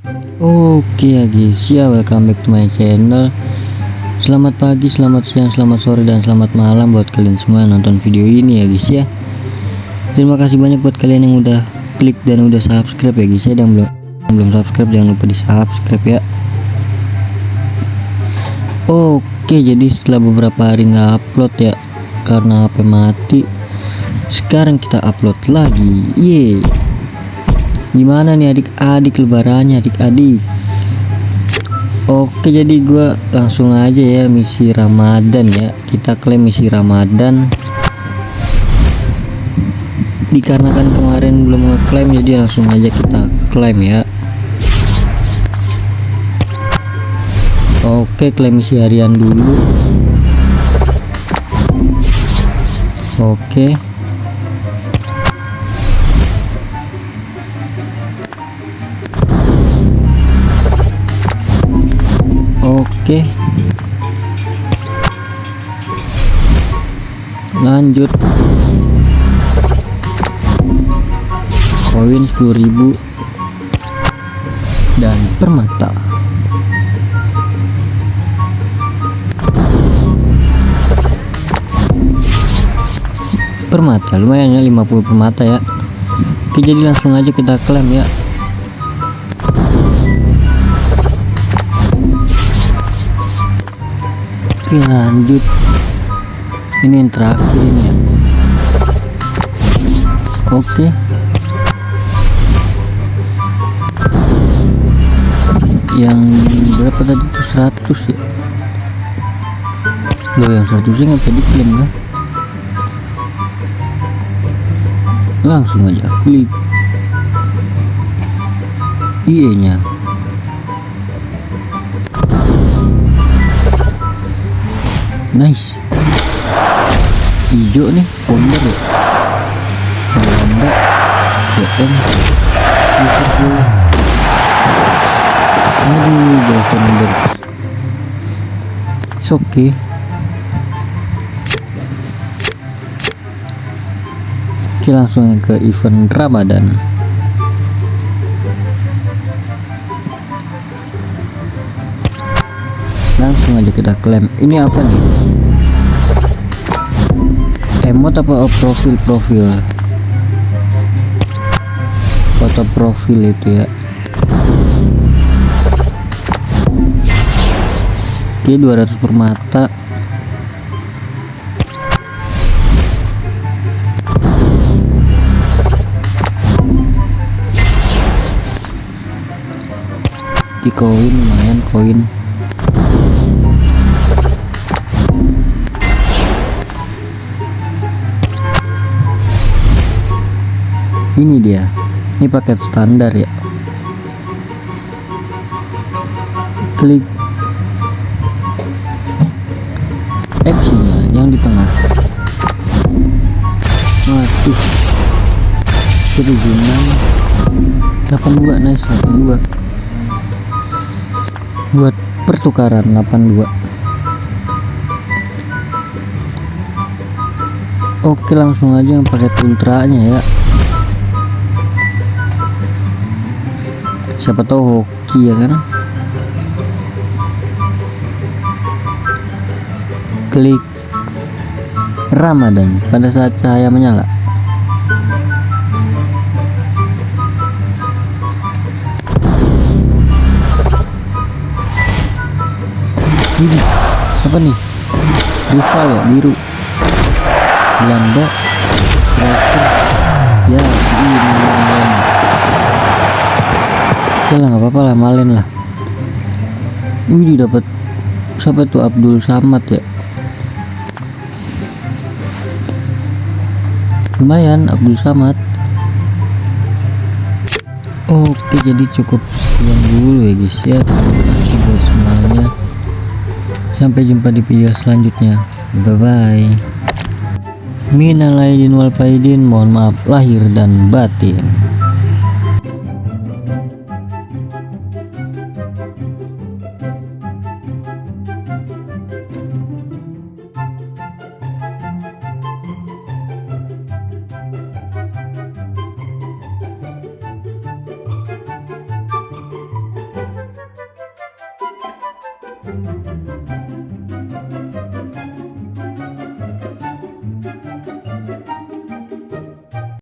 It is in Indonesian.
Oke ya guys ya, welcome back to my channel. Selamat pagi, selamat siang, selamat sore, dan selamat malam buat kalian semua yang nonton video ini ya guys ya. Terima kasih banyak buat kalian yang udah klik dan udah subscribe ya guys ya. Dan belum subscribe jangan lupa di subscribe ya. Oke, jadi setelah beberapa hari nggak upload ya karena HP mati, sekarang kita upload lagi. Gimana nih adik-adik lebarannya adik-adik? Oke, jadi gua langsung aja ya misi Ramadan ya. Kita klaim misi Ramadan. Dikarenakan kemarin belum ngeklaim, jadi langsung aja kita klaim ya. Oke, klaim misi harian dulu. Oke. Oke, lanjut. Koin 10.000 dan permata. Permata lumayan ya, 50 permata ya. Oke, jadi langsung aja kita klaim ya. Oke, lanjut. Ini yang terakhir ini ya. Oke. Yang berapa tadi tuh, 100 ya. Loh, yang 100 nggak bisa diklaim kan? Langsung aja klik IE nya. Nice, hijau nih founder ya, Belanda, CM, Liverpool. Aduh, Gravenberg. It's okay. Oke, langsung ke event Ramadan. Langsung aja kita klaim. Ini apa nih? Emot apa profil? Foto profil itu ya. Oke, 200 permata. Di koin lumayan, koin. Ini dia, ini paket standar ya. Klik action yang di tengah. Waduh, 1.682. Nice, 82 buat pertukaran 82. Oke, langsung aja yang paket ultranya ya. Siapa tahu hoki ya kan. Klik Ramadan pada saat cahaya menyala. Ini apa nih? Rival ya, biru. Belanda, striker. Ya, ini. Oke lah, nggak apa-apa lah, malen lah. Wih, dapat siapa tuh? Abdul Samad ya. Lumayan, Abdul Samad. Oke, jadi cukup sekian dulu ya guys ya. Terima kasih buat semuanya. Sampai jumpa di video selanjutnya. Bye bye. Minal aidin wal faidin, mohon maaf lahir dan batin.